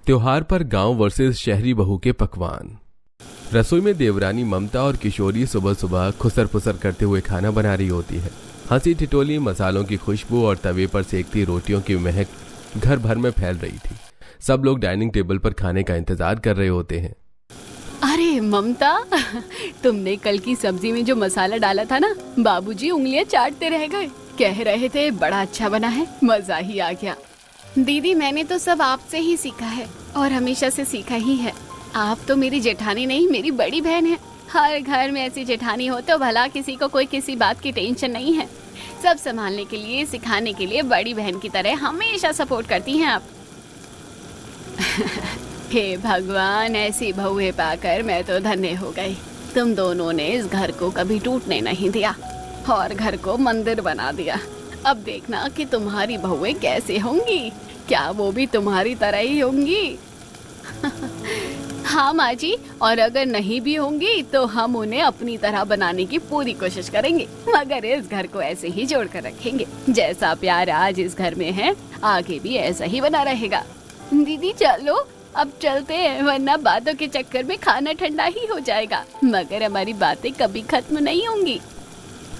त्योहार पर गांव वर्सेस शहरी बहू के पकवान। रसोई में देवरानी ममता और किशोरी सुबह सुबह खुसर पुसर करते हुए खाना बना रही होती है। हंसी ठिठोली, मसालों की खुशबू और तवे पर सेकती रोटियों की महक घर भर में फैल रही थी। सब लोग डाइनिंग टेबल पर खाने का इंतजार कर रहे होते हैं। अरे ममता, तुमने कल की सब्जी में जो मसाला डाला था ना, बाबूजी उंगलियां चाटते रह गए। कह रहे थे बड़ा अच्छा बना है, मजा ही आ गया। दीदी, मैंने तो सब आपसे ही सीखा है और हमेशा से सीखा ही है। आप तो मेरी जेठानी नहीं, मेरी बड़ी बहन है। हर घर में ऐसी जेठानी हो तो भला किसी को कोई किसी बात की टेंशन नहीं है। सब संभालने के लिए, सिखाने के लिए बड़ी बहन की तरह हमेशा सपोर्ट करती हैं आप। हे भगवान, ऐसी बहुएं पाकर मैं तो धन्य हो गई। तुम दोनों ने इस घर को कभी टूटने नहीं दिया और घर को मंदिर बना दिया। अब देखना कि तुम्हारी बहुएं कैसे होंगी। क्या वो भी तुम्हारी तरह ही होंगी? हाँ माँ जी, और अगर नहीं भी होंगी तो हम उन्हें अपनी तरह बनाने की पूरी कोशिश करेंगे, मगर इस घर को ऐसे ही जोड़ कर रखेंगे। जैसा प्यार आज इस घर में है, आगे भी ऐसा ही बना रहेगा। दीदी चलो, अब चलते हैं, वरना बातों के चक्कर में खाना ठंडा ही हो जाएगा। मगर हमारी बातें कभी खत्म नहीं होंगी।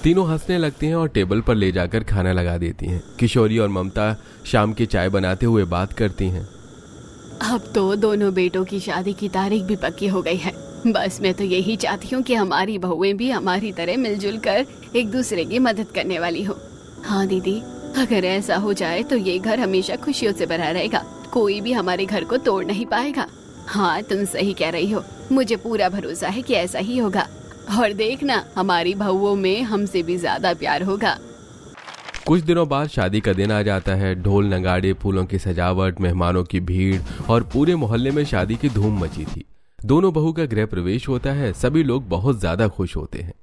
तीनों हंसने लगती हैं और टेबल पर ले जाकर खाना लगा देती हैं। किशोरी और ममता शाम की चाय बनाते हुए बात करती हैं। अब तो दोनों बेटों की शादी की तारीख भी पक्की हो गई है। बस मैं तो यही चाहती हूँ कि हमारी बहुएं भी हमारी तरह मिलजुल कर एक दूसरे की मदद करने वाली हो। हाँ दीदी, अगर ऐसा हो जाए तो ये घर हमेशा खुशियों से भरा रहेगा। कोई भी हमारे घर को तोड़ नहीं पाएगा। हाँ, तुम सही कह रही हो। मुझे पूरा भरोसा है कि ऐसा ही होगा। और देखना, हमारी बहुओं में हमसे भी ज्यादा प्यार होगा। कुछ दिनों बाद शादी का दिन आ जाता है। ढोल नगाड़े, फूलों की सजावट, मेहमानों की भीड़ और पूरे मोहल्ले में शादी की धूम मची थी। दोनों बहू का गृह प्रवेश होता है। सभी लोग बहुत ज्यादा खुश होते हैं।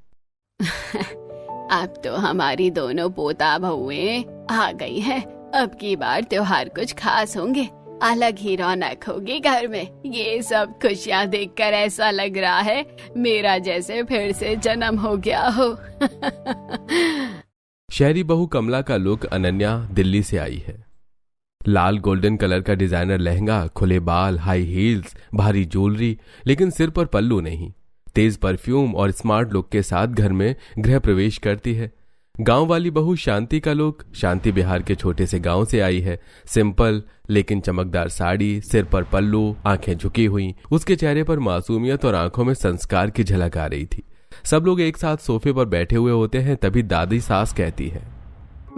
अब तो हमारी दोनों पोता बहुएं आ गई हैं। अब की बार त्योहार कुछ खास होंगे, अलग ही रौनक होगी घर में। ये सब खुशियाँ देखकर ऐसा लग रहा है मेरा जैसे फिर से जन्म हो गया हो। शहरी बहू कमला का लुक अनन्या दिल्ली से आई है। लाल गोल्डन कलर का डिजाइनर लहंगा, खुले बाल, हाई हील्स, भारी ज्वेलरी, लेकिन सिर पर पल्लू नहीं। तेज परफ्यूम और स्मार्ट लुक के साथ घर में गृह प्रवेश करती है। गांव वाली बहू शांति का लुक, शांति बिहार के छोटे से गांव से आई है। सिंपल लेकिन चमकदार साड़ी, सिर पर पल्लू, आंखें झुकी हुई। उसके चेहरे पर मासूमियत और आंखों में संस्कार की झलक आ रही थी। सब लोग एक साथ सोफे पर बैठे हुए होते हैं, तभी दादी सास कहती है,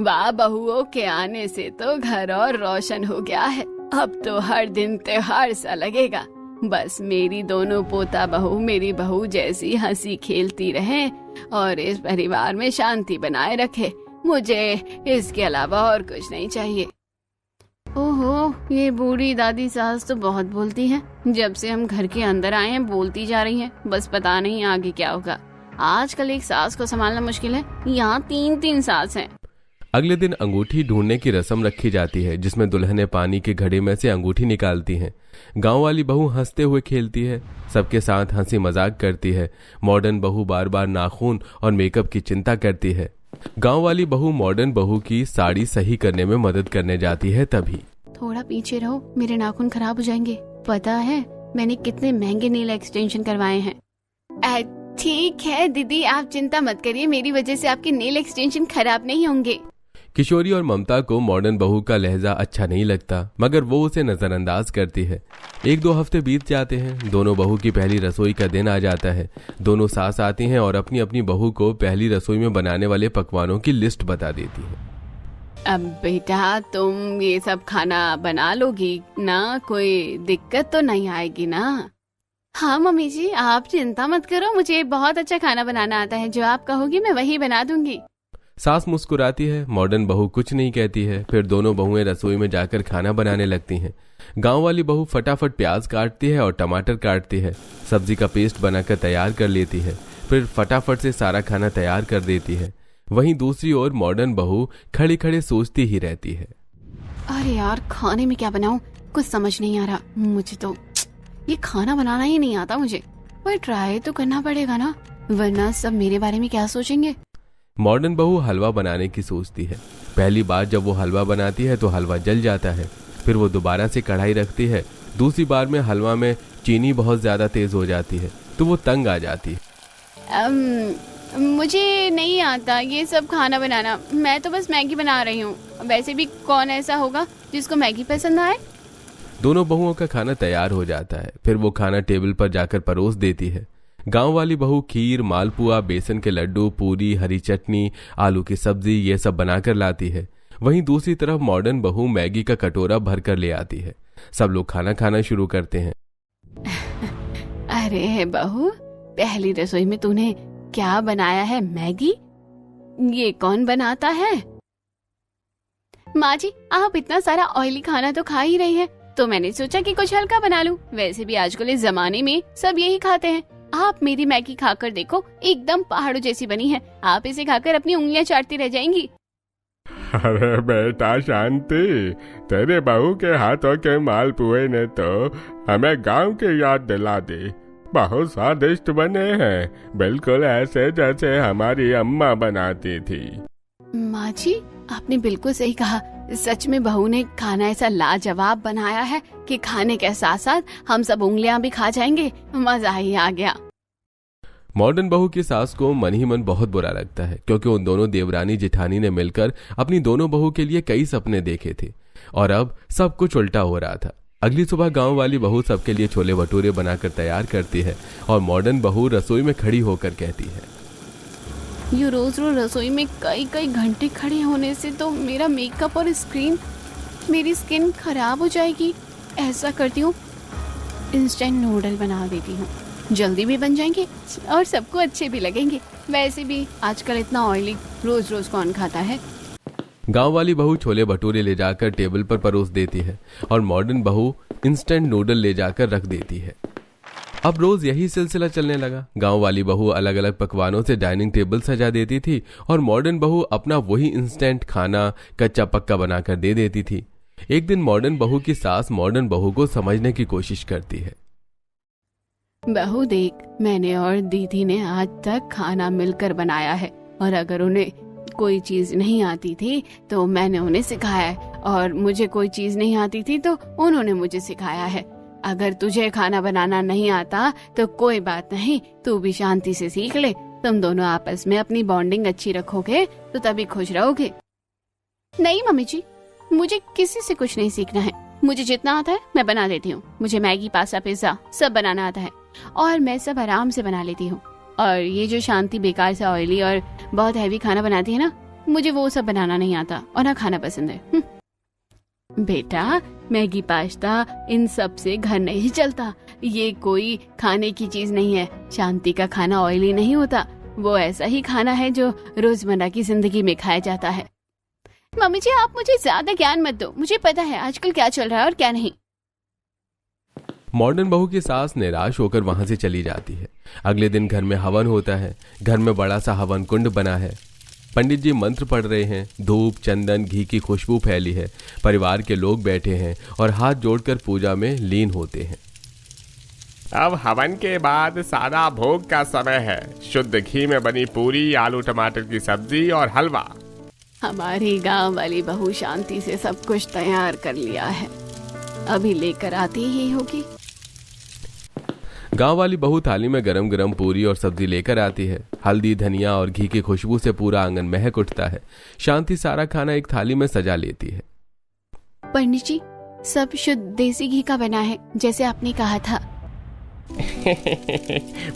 वाह, बहुओं के आने से तो घर और रोशन हो गया है। अब तो हर दिन त्योहार सा लगेगा। बस मेरी दोनों पोता बहू मेरी बहू जैसी हंसी खेलती रहे और इस परिवार में शांति बनाए रखे। मुझे इसके अलावा और कुछ नहीं चाहिए। ओहो, ये बूढ़ी दादी सास तो बहुत बोलती हैं। जब से हम घर के अंदर आए हैं बोलती जा रही हैं। बस पता नहीं आगे क्या होगा। आजकल एक सास को संभालना मुश्किल है, यहाँ 3-3 सास हैं। अगले दिन अंगूठी ढूंढने की रस्म रखी जाती है, जिसमें दुल्हनें पानी के घड़े में से अंगूठी निकालती हैं। गांव वाली बहू हंसते हुए खेलती है, सबके साथ हंसी मजाक करती है। मॉडर्न बहू बार बार नाखून और मेकअप की चिंता करती है। गांव वाली बहू मॉडर्न बहू की साड़ी सही करने में मदद करने जाती है। तभी थोड़ा पीछे रहो, मेरे नाखून खराब हो जाएंगे। पता है मैंने कितने महंगे नेल एक्सटेंशन करवाए हैं। ठीक है दीदी, आप चिंता मत करिए, मेरी वजह से आपके नेल एक्सटेंशन खराब नहीं होंगे। किशोरी और ममता को मॉडर्न बहू का लहजा अच्छा नहीं लगता, मगर वो उसे नजरअंदाज करती है। 1-2 हफ्ते बीत जाते हैं। दोनों बहू की पहली रसोई का दिन आ जाता है। दोनों सास आती हैं और अपनी अपनी बहू को पहली रसोई में बनाने वाले पकवानों की लिस्ट बता देती हैं। अब बेटा, तुम ये सब खाना बना लोगी ना? कोई दिक्कत तो नहीं आएगी ना? हाँ मम्मी जी, आप चिंता मत करो, मुझे बहुत अच्छा खाना बनाना आता है। जो आप कहोगी मैं वही बना दूंगी। सास मुस्कुराती है। मॉडर्न बहू कुछ नहीं कहती है। फिर दोनों बहुएं रसोई में जाकर खाना बनाने लगती हैं। गांव वाली बहू फटाफट प्याज काटती है और टमाटर काटती है। सब्जी का पेस्ट बनाकर तैयार कर लेती है। फिर फटाफट से सारा खाना तैयार कर देती है। वहीं दूसरी ओर मॉडर्न बहू खड़े खड़े सोचती ही रहती है, अरे यार, खाने में क्या बनाऊं? कुछ समझ नहीं आ रहा। मुझे तो ये खाना बनाना ही नहीं आता मुझे। पर ट्राई तो करना पड़ेगा ना, वरना सब मेरे बारे में क्या सोचेंगे। मॉडर्न बहू हलवा बनाने की सोचती है। पहली बार जब वो हलवा बनाती है तो हलवा जल जाता है। फिर वो दोबारा से कढ़ाई रखती है, दूसरी बार में हलवा में चीनी बहुत ज्यादा तेज हो जाती है तो वो तंग आ जाती है। मुझे नहीं आता ये सब खाना बनाना, मैं तो बस मैगी बना रही हूँ। वैसे भी कौन ऐसा होगा जिसको मैगी पसंद आए। दोनों बहुओं का खाना तैयार हो जाता है। फिर वो खाना टेबल पर जाकर परोस देती है। गांव वाली बहू खीर, मालपुआ, बेसन के लड्डू, पूरी, हरी चटनी, आलू की सब्जी ये सब बनाकर लाती है। वहीं दूसरी तरफ मॉडर्न बहू मैगी का कटोरा भर कर ले आती है। सब लोग खाना खाना शुरू करते हैं। अरे बहू, पहली रसोई में तूने क्या बनाया है? मैगी? ये कौन बनाता है? माँ जी, आप इतना सारा ऑयली खाना तो खा ही रही है, तो मैंने सोचा कि कुछ हल्का बना लूं। वैसे भी आजकल इस जमाने में सब यही खाते हैं। आप मेरी मैगी खाकर देखो, एकदम पहाड़ों जैसी बनी है। आप इसे खाकर अपनी उंगलियां चाटती रह जाएंगी। अरे बेटा शांति, तेरे बहू के हाथों के मालपुए ने तो हमें गांव की याद दिला दी। बहुत स्वादिष्ट बने हैं, बिल्कुल ऐसे जैसे हमारी अम्मा बनाती थी। माँ जी, आपने बिल्कुल सही कहा। सच में बहू ने खाना ऐसा लाजवाब बनाया है कि खाने के साथ साथ हम सब उंगलियां भी खा जाएंगे। मजा ही आ गया। मॉडर्न बहू की सास को मन ही मन बहुत बुरा लगता है, क्योंकि उन दोनों देवरानी जेठानी ने मिलकर अपनी दोनों बहू के लिए कई सपने देखे थे और अब सब कुछ उल्टा हो रहा था। अगली सुबह गांव वाली बहू सबके लिए छोले भटूरे बनाकर तैयार करती है और मॉडर्न बहू रसोई में खड़ी होकर कहती है, ये रोज रोज रसोई में कई कई घंटे खड़े होने से तो मेरा मेकअप और मेरी स्किन खराब हो जाएगी। ऐसा करती हूँ, इंस्टेंट नूडल बना देती हूँ, जल्दी भी बन जाएंगे और सबको अच्छे भी लगेंगे। वैसे भी आजकल इतना ऑयली रोज रोज कौन खाता है। गांव वाली बहू छोले भटूरे ले जाकर टेबल पर परोस देती है और मॉडर्न बहू इंस्टेंट नूडल ले जाकर रख देती है। अब रोज यही सिलसिला चलने लगा। गांव वाली बहू अलग अलग पकवानों से डाइनिंग टेबल सजा देती थी और मॉडर्न बहू अपना वही इंस्टेंट खाना कच्चा पक्का बनाकर दे देती थी। एक दिन मॉडर्न बहू की सास मॉडर्न बहू को समझने की कोशिश करती है। बहू देख, मैंने और दीदी ने आज तक खाना मिलकर बनाया है और अगर उन्हें कोई चीज नहीं आती थी तो मैंने उन्हें सिखाया है और मुझे कोई चीज नहीं आती थी तो उन्होंने मुझे सिखाया है। अगर तुझे खाना बनाना नहीं आता तो कोई बात नहीं, तू भी शांति से सीख ले। तुम दोनों आपस में अपनी बॉन्डिंग अच्छी रखोगे तो तभी खुश रहोगे। नहीं मम्मी जी, मुझे किसी से कुछ नहीं सीखना है। मुझे जितना आता है मैं बना लेती हूँ। मुझे मैगी, पास्ता, पिज्जा सब बनाना आता है और मैं सब आराम से बना लेती हूँ। और ये जो शांति बेकार सा ऑयली और बहुत हैवी खाना बनाती है ना, मुझे वो सब बनाना नहीं आता और ना खाना पसंद है। बेटा, मैगी, पास्ता इन सब से घर नहीं चलता। ये कोई खाने की चीज नहीं है। शांति का खाना ऑयली नहीं होता, वो ऐसा ही खाना है जो रोजमर्रा की जिंदगी में खाया जाता है। मम्मी जी, आप मुझे ज्यादा ज्ञान मत दो, मुझे पता है आजकल क्या चल रहा है और क्या नहीं। मॉडर्न बहू की सास निराश होकर वहां से चली जाती है। अगले दिन घर में हवन होता है। घर में बड़ा सा हवन कुंड बना है। पंडित जी मंत्र पढ़ रहे हैं। धूप, चंदन, घी की खुशबू फैली है। परिवार के लोग बैठे हैं और हाथ जोड़कर पूजा में लीन होते हैं। अब हवन के बाद सारा भोग का समय है। शुद्ध घी में बनी पूरी, आलू टमाटर की सब्जी और हलवा। हमारी गांव वाली बहू शांति से सब कुछ तैयार कर लिया है, अभी लेकर आती ही होगी। गांव वाली बहू थाली में गरम गरम पूरी और सब्जी लेकर आती है। हल्दी, धनिया और घी की खुशबू से पूरा आंगन महक उठता है। शांति सारा खाना एक थाली में सजा लेती है। पंडित जी, सब शुद्ध देसी घी का बना है, जैसे आपने कहा था।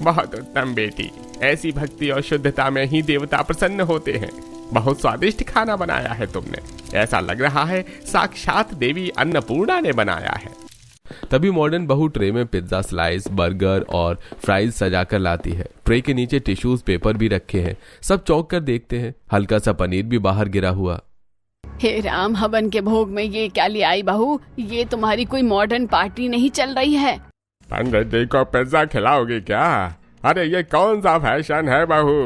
बहुत उत्तम बेटी, ऐसी भक्ति और शुद्धता में ही देवता प्रसन्न होते हैं। बहुत स्वादिष्ट खाना बनाया है तुमने। ऐसा लग रहा है साक्षात देवी अन्नपूर्णा ने बनाया है। तभी मॉडर्न बहू ट्रे में पिज्जा, स्लाइस, बर्गर और फ्राइज सजाकर लाती है। ट्रे के नीचे टिश्यूज, पेपर भी रखे हैं। सब चौंक कर देखते हैं। हल्का सा पनीर भी बाहर गिरा हुआ। हे राम, हवन के भोग में ये क्या ले आई बहू? ये तुम्हारी कोई मॉडर्न पार्टी नहीं चल रही है। पंडित जी को पिज्जा खिलाओगी क्या? अरे ये कौन सा फैशन है बहू?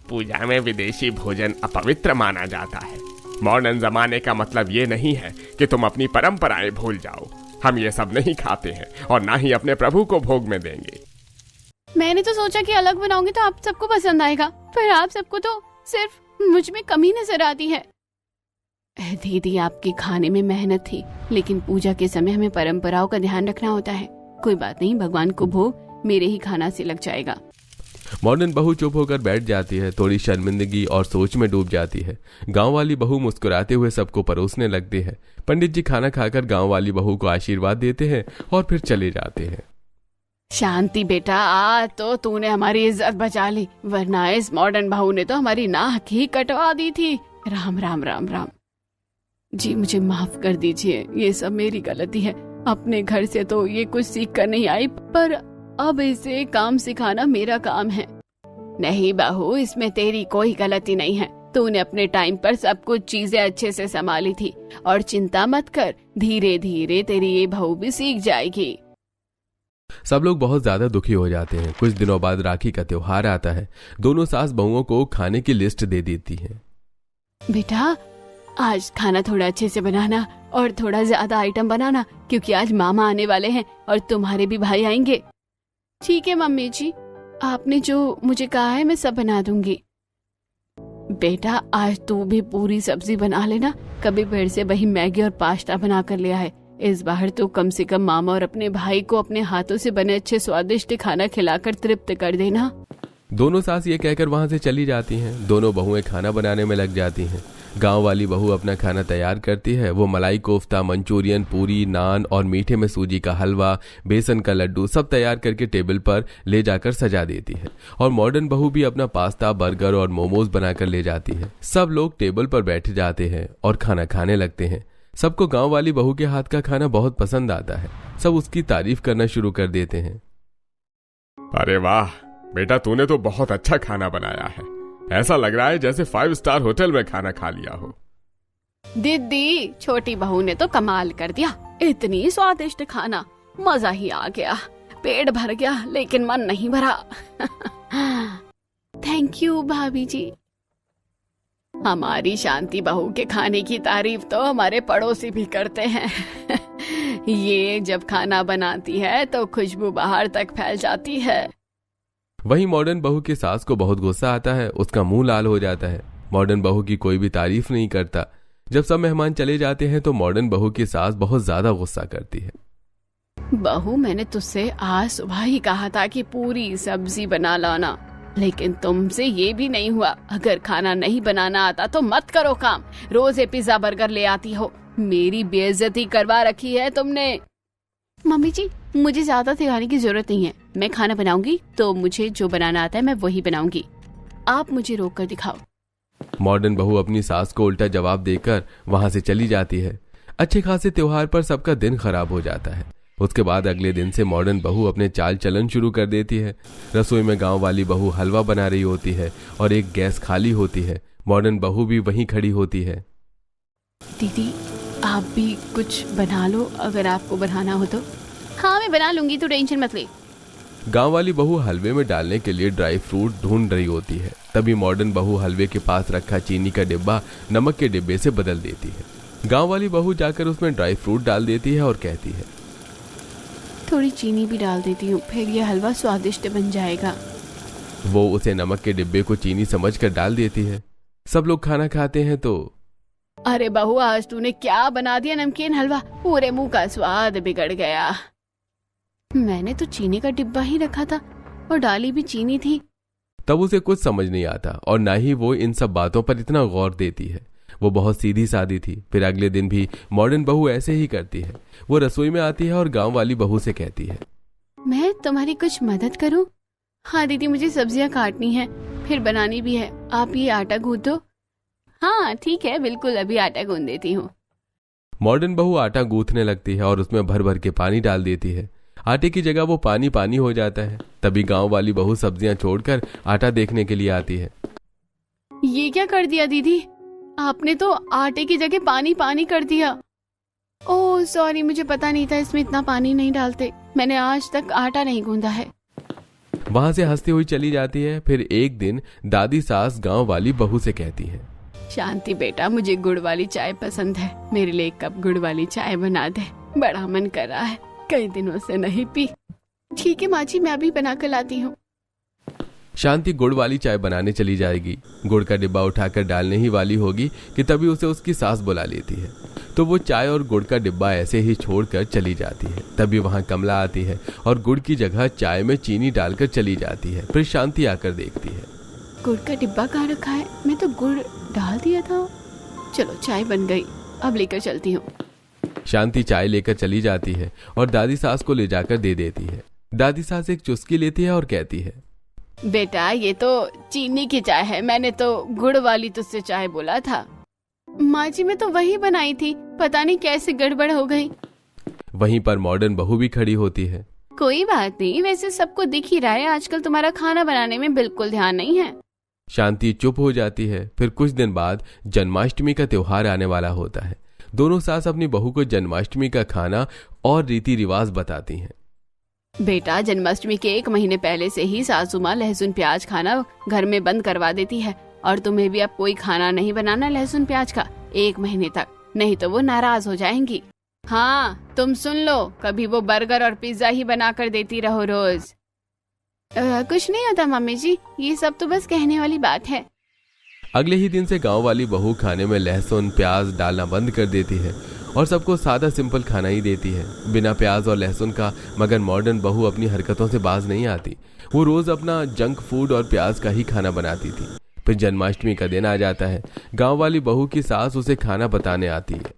पूजा में विदेशी भोजन अपवित्र माना जाता है। मॉडर्न जमाने का मतलब ये नहीं है कि तुम अपनी परंपराएं भूल जाओ। हम ये सब नहीं खाते हैं और ना ही अपने प्रभु को भोग में देंगे। मैंने तो सोचा कि अलग बनाऊंगी तो आप सबको पसंद आएगा, पर आप सबको तो सिर्फ मुझ में कमी नजर आती है। दीदी, आपके खाने में मेहनत थी, लेकिन पूजा के समय हमें परंपराओं का ध्यान रखना होता है। कोई बात नहीं, भगवान को भोग मेरे ही खाना से लग जाएगा। मॉडर्न बहू चुप होकर बैठ जाती है, थोड़ी शर्मिंदगी और सोच में डूब जाती है। गांव वाली बहू मुस्कुराते हुए सबको परोसने लगती है। पंडित जी खाना खाकर गांव वाली बहू को आशीर्वाद देते हैं और फिर चले जाते हैं। शांति बेटा, आज तो तूने हमारी इज्जत बचा ली, वरना इस मॉडर्न बहू ने तो हमारी नाक ही कटवा दी थी। राम राम राम राम। जी मुझे माफ कर दीजिए, ये सब मेरी गलती है। अपने घर से तो ये कुछ सीख कर नहीं आई, पर अब इसे काम सिखाना मेरा काम है। नहीं बहू, इसमें तेरी कोई गलती नहीं है। तूने अपने टाइम पर सब कुछ चीजें अच्छे से संभाली थी, और चिंता मत कर, धीरे धीरे तेरी ये बहू भी सीख जाएगी। सब लोग बहुत ज्यादा दुखी हो जाते हैं। कुछ दिनों बाद राखी का त्योहार आता है। दोनों सास बहुओं को खाने की लिस्ट दे देती हैं। बेटा, आज खाना थोड़ा अच्छे से बनाना और थोड़ा ज्यादा आइटम बनाना, क्योंकि आज मामा आने वाले हैं और तुम्हारे भी भाई आएंगे। ठीक है मम्मी जी, आपने जो मुझे कहा है मैं सब बना दूंगी। बेटा, आज तू भी पूरी सब्जी बना लेना। कभी पेड़ से वही मैगी और पास्ता बना कर ले आए। इस बार तो कम से कम मामा और अपने भाई को अपने हाथों से बने अच्छे स्वादिष्ट खाना खिलाकर तृप्त कर देना। दोनों सास ये कहकर वहां से चली जाती हैं। दोनों बहुएं खाना बनाने में लग जाती हैं। गांव वाली बहू अपना खाना तैयार करती है। वो मलाई कोफ्ता, मंचूरियन, पूरी, नान और मीठे में सूजी का हलवा, बेसन का लड्डू सब तैयार करके टेबल पर ले जाकर सजा देती है। और मॉडर्न बहू भी अपना पास्ता, बर्गर और मोमोज बनाकर ले जाती है। सब लोग टेबल पर बैठ जाते हैं और खाना खाने लगते हैं। सबको गांव वाली बहू के हाथ का खाना बहुत पसंद आता है। सब उसकी तारीफ करना शुरू कर देते हैं। अरे वाह बेटा, तूने तो बहुत अच्छा खाना बनाया है। ऐसा लग रहा है जैसे 5 स्टार होटल में खाना खा लिया हो। दीदी, छोटी बहू ने तो कमाल कर दिया। इतनी स्वादिष्ट खाना, मजा ही आ गया। पेट भर गया लेकिन मन नहीं भरा। थैंक यू भाभी जी। हमारी शांति बहू के खाने की तारीफ तो हमारे पड़ोसी भी करते हैं। ये जब खाना बनाती है तो खुशबू बाहर तक फैल जाती है। वहीं मॉडर्न बहू की सास को बहुत गुस्सा आता है। उसका मुंह लाल हो जाता है। मॉडर्न बहू की कोई भी तारीफ नहीं करता। जब सब मेहमान चले जाते हैं तो मॉडर्न बहू की सास बहुत ज्यादा गुस्सा करती है। बहू, मैंने तुझसे आज सुबह ही कहा था कि पूरी सब्जी बना लाना, लेकिन तुमसे ये भी नहीं हुआ। अगर खाना नहीं बनाना आता तो मत करो काम। रोज ये पिज्जा बर्गर ले आती हो। मेरी बेइज्जती करवा रखी है तुमने। मम्मी जी, मुझे ज्यादा सिखाने की जरूरत नहीं है। मैं खाना बनाऊंगी तो मुझे जो बनाना आता है मैं वही बनाऊंगी। आप मुझे रोक कर दिखाओ। मॉडर्न बहू अपनी सास को उल्टा जवाब देकर वहां से चली जाती है। अच्छे खासे त्योहार पर सबका दिन खराब हो जाता है। उसके बाद अगले दिन से मॉडर्न बहू अपने चाल चलन शुरू कर देती है। रसोई में गांव वाली बहू हलवा बना रही होती है और एक गैस खाली होती है। मॉडर्न बहू भी वहीं खड़ी होती है। दीदी, आप भी कुछ बना लो अगर आपको बनाना हो तो। हाँ, मैं बना लूंगी, तो टेंशन मत ले। गांव वाली बहू हलवे में डालने के लिए ड्राई फ्रूट ढूंढ रही होती है। तभी मॉडर्न बहू हलवे के पास रखा चीनी का डिब्बा नमक के डिब्बे से बदल देती है। गांव वाली बहू जाकर उसमें ड्राई फ्रूट डाल देती है और कहती है, थोड़ी चीनी भी डाल देती हूँ, फिर ये हलवा स्वादिष्ट बन जाएगा। वो उसे नमक के डिब्बे को चीनी समझकर डाल देती है। सब लोग खाना खाते हैं तो अरे बहू, आज तूने क्या बना दिया नमकीन हलवा, पूरे मुंह का स्वाद बिगड़ गया। मैंने तो चीनी का डिब्बा ही रखा था और डाली भी चीनी थी। तब उसे कुछ समझ नहीं आता और ना ही वो इन सब बातों पर इतना गौर देती है। वो बहुत सीधी सादी थी। फिर अगले दिन भी मॉडर्न बहू ऐसे ही करती है। वो रसोई में आती है और गांव वाली बहू से कहती है, मैं तुम्हारी कुछ मदद करूं? हाँ दीदी, मुझे सब्जियां काटनी है, फिर बनानी भी है। आप ये आटा गूंथ दो। हाँ ठीक है, बिल्कुल, अभी आटा गूंथ देती हूँ। मॉडर्न बहू आटा गूंथने लगती है और उसमें भर भर के पानी डाल देती है। आटे की जगह वो पानी पानी हो जाता है। तभी गांव वाली बहू सब्जियां छोड़कर आटा देखने के लिए आती है। ये क्या कर दिया दीदी? आपने तो आटे की जगह पानी पानी कर दिया। ओह सॉरी, मुझे पता नहीं था इसमें इतना पानी नहीं डालते। मैंने आज तक आटा नहीं गूंदा है। वहां से हंसती हुई चली जाती है। फिर एक दिन दादी सास गांव वाली बहू से कहती है, शांति बेटा, मुझे गुड़ वाली चाय पसंद है। मेरे लिए 1 कप गुड़ वाली चाय बना दे, बड़ा मन कर रहा है, कई दिनों से नहीं पी। ठीक है माँ जी, मैं अभी बना कर लाती हूँ। शांति गुड़ वाली चाय बनाने चली जाएगी। गुड़ का डिब्बा उठाकर डालने ही वाली होगी कि तभी उसे उसकी सास बुला लेती है। तो वो चाय और गुड़ का डिब्बा ऐसे ही छोड़कर चली जाती है। तभी वहां कमला आती है और गुड़ की जगह चाय में चीनी डालकर चली जाती है। फिर शांति आकर देखती है, गुड़ का डिब्बा कहाँ रखा है? मैं तो गुड़ डाल दिया था। चलो चाय बन गई, अब लेकर चलती हूँ। शांति चाय लेकर चली जाती है और दादी सास को ले जाकर दे देती है। दादी सास एक चुस्की लेती है और कहती है, बेटा ये तो चीनी की चाय है, मैंने तो गुड़ वाली तुझसे चाय बोला था। माँ जी मैं तो वही बनाई थी, पता नहीं कैसे गड़बड़ हो गई। वहीं पर मॉडर्न बहू भी खड़ी होती है। कोई बात नहीं, वैसे सबको दिख ही रहा है आजकल तुम्हारा खाना बनाने में बिल्कुल ध्यान नहीं है। शांति चुप हो जाती है। फिर कुछ दिन बाद जन्माष्टमी का त्योहार आने वाला होता है। दोनों सास अपनी बहू को जन्माष्टमी का खाना और रीति रिवाज बताती हैं। बेटा जन्माष्टमी के 1 महीने पहले से ही सासू माँ लहसुन प्याज खाना घर में बंद करवा देती है, और तुम्हें भी अब कोई खाना नहीं बनाना लहसुन प्याज का 1 महीने तक, नहीं तो वो नाराज हो जाएंगी। हाँ तुम सुन लो, कभी वो बर्गर और पिज्जा ही बना कर देती रहो रोज। कुछ नहीं होता मम्मी जी, ये सब तो बस कहने वाली बात है। अगले ही दिन से गांव वाली बहू खाने में लहसुन प्याज डालना बंद कर देती है और सबको सादा सिंपल खाना ही देती है, बिना प्याज और लहसुन का। मगर मॉडर्न बहू अपनी हरकतों से बाज नहीं आती। वो रोज अपना जंक फूड और प्याज का ही खाना बनाती थी। फिर जन्माष्टमी का दिन आ जाता है। गांव वाली बहू की सास उसे खाना बताने आती है।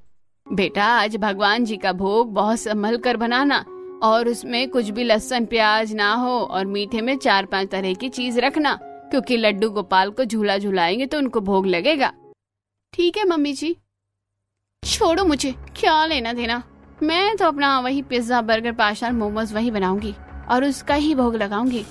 बेटा आज भगवान जी का भोग बहुत संभल कर बनाना, और उसमें कुछ भी लहसुन प्याज ना हो, और मीठे में 4-5 तरह की चीज रखना, क्योंकि लड्डू गोपाल को झूला झुलाएंगे तो उनको भोग लगेगा। ठीक है मम्मी जी। छोड़ो मुझे, क्या लेना देना। मैं तो अपना वही पिज्जा बर्गर पास्ता मोमोज वही बनाऊंगी और उसका ही भोग लगाऊंगी।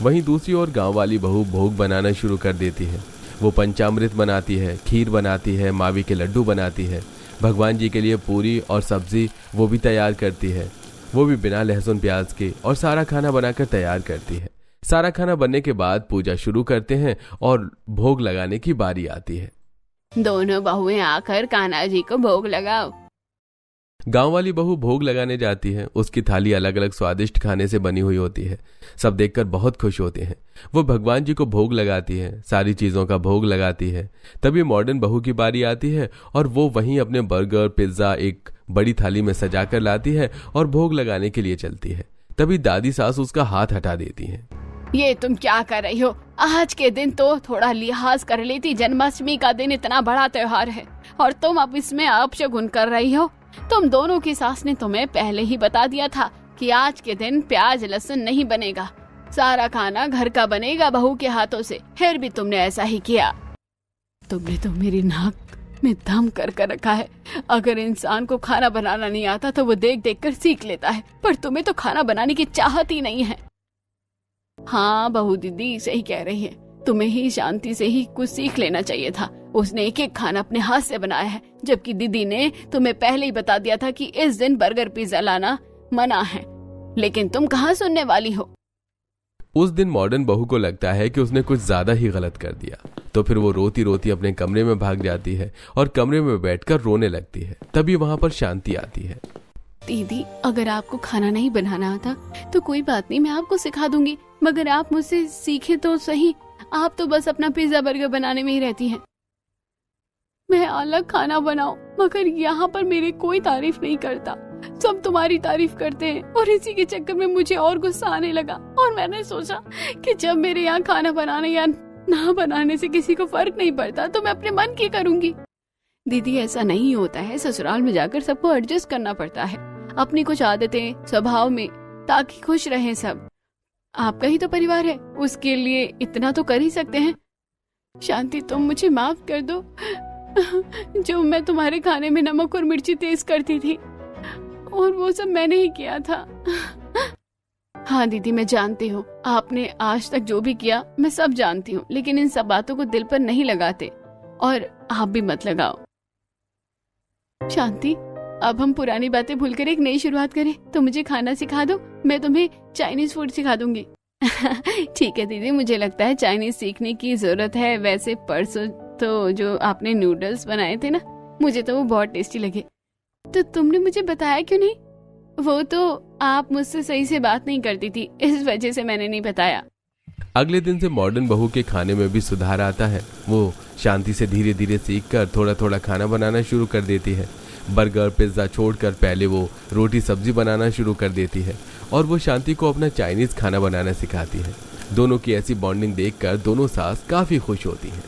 वहीं दूसरी ओर गांव वाली बहू भोग बनाना शुरू कर देती है। वो पंचामृत बनाती है, खीर बनाती है, मावी के लड्डू बनाती है। भगवान जी के लिए पूरी और सब्जी वो भी तैयार करती है, वो भी बिना लहसुन प्याज के, और सारा खाना बनाकर तैयार करती है। सारा खाना बनने के बाद पूजा शुरू करते हैं और भोग लगाने की बारी आती है। दोनों बहुएं आकर कान्हा जी को भोग लगाओ। गांव वाली बहू भोग लगाने जाती है। उसकी थाली अलग अलग स्वादिष्ट खाने से बनी हुई होती है। सब देखकर बहुत खुश होते हैं। वो भगवान जी को भोग लगाती है, सारी चीजों का भोग लगाती है। तभी मॉडर्न बहू की बारी आती है और वो वहीं अपने बर्गर पिज्जा एक बड़ी थाली में सजा कर लाती है और भोग लगाने के लिए चलती है। तभी दादी सास उसका हाथ हटा देती है। ये तुम क्या कर रही हो? आज के दिन तो थोड़ा लिहाज कर लेती। जन्माष्टमी का दिन इतना बड़ा त्योहार है और तुम अब इसमें अपशगुन कर रही हो। तुम दोनों की सास ने तुम्हें पहले ही बता दिया था कि आज के दिन प्याज लहसुन नहीं बनेगा, सारा खाना घर का बनेगा बहू के हाथों से। फिर भी तुमने ऐसा ही किया। तुमने तो मेरी नाक में दम कर रखा है। अगर इंसान को खाना बनाना नहीं आता तो वो देख देख कर सीख लेता है, पर तुम्हें तो खाना बनाने की चाहत ही नहीं है। हाँ बहू दीदी सही कह रही है, तुम्हें ही शांति से ही कुछ सीख लेना चाहिए था। उसने एक एक खाना अपने हाथ से बनाया है, जबकि दीदी ने तुम्हें पहले ही बता दिया था कि इस दिन बर्गर पिज्जा लाना मना है, लेकिन तुम कहाँ सुनने वाली हो। उस दिन मॉडर्न बहू को लगता है कि उसने कुछ ज्यादा ही गलत कर दिया, तो फिर वो रोती रोती अपने कमरे में भाग जाती है और कमरे में बैठकर रोने लगती है। तभी वहां पर शांति आती है। दीदी अगर आपको खाना नहीं बनाना आता तो कोई बात नहीं, मैं आपको सिखा दूंगी, मगर आप मुझसे सीखे तो सही। आप तो बस अपना पिज्जा बर्गर बनाने में ही रहती हैं। मैं अलग खाना बनाऊं, मगर यहाँ पर मेरी कोई तारीफ नहीं करता, सब तुम्हारी तारीफ करते हैं, और इसी के चक्कर में मुझे और गुस्सा आने लगा। और मैंने सोचा कि जब मेरे यहाँ खाना बनाने या ना बनाने से किसी को फर्क नहीं पड़ता तो मैं अपने मन की करूंगी। दीदी ऐसा नहीं होता है, ससुराल में जाकर सबको एडजस्ट करना पड़ता है अपनी कुछ आदतें स्वभाव में, ताकि खुश रहें सब। आपका ही तो परिवार है, उसके लिए इतना तो कर ही सकते हैं। शांति तुम मुझे माफ कर दो, जो मैं तुम्हारे खाने में नमक और मिर्ची तेज करती थी, और वो सब मैंने ही किया था। हाँ दीदी मैं जानती हूँ, आपने आज तक जो भी किया मैं सब जानती हूँ, लेकिन इन सब बातों को दिल पर नहीं लगाते, और आप भी मत लगाओ। शांति अब हम पुरानी बातें भूलकर एक नई शुरुआत करें। तो मुझे खाना सिखा दो, मैं तुम्हें चाइनीज फूड सिखा दूंगी। ठीक है दीदी, मुझे लगता है चाइनीज सीखने की जरूरत है। वैसे परसों तो जो आपने नूडल्स बनाए थे ना, मुझे तो वो बहुत टेस्टी लगे। तो तुमने मुझे बताया क्यों नहीं? वो तो आप मुझसे सही से बात नहीं करती थी, इस वजह से मैंने नहीं बताया। अगले दिन से मॉडर्न बहू के खाने में भी सुधार आता है। वो शांति से धीरे धीरे सीखकर थोड़ा थोड़ा खाना बनाना शुरू कर देती है। बर्गर पिज्ज़ा छोड़कर पहले वो रोटी सब्जी बनाना शुरू कर देती है और वो शांति को अपना चाइनीज़ खाना बनाना सिखाती है। दोनों की ऐसी बॉन्डिंग देखकर दोनों सास काफ़ी खुश होती हैं।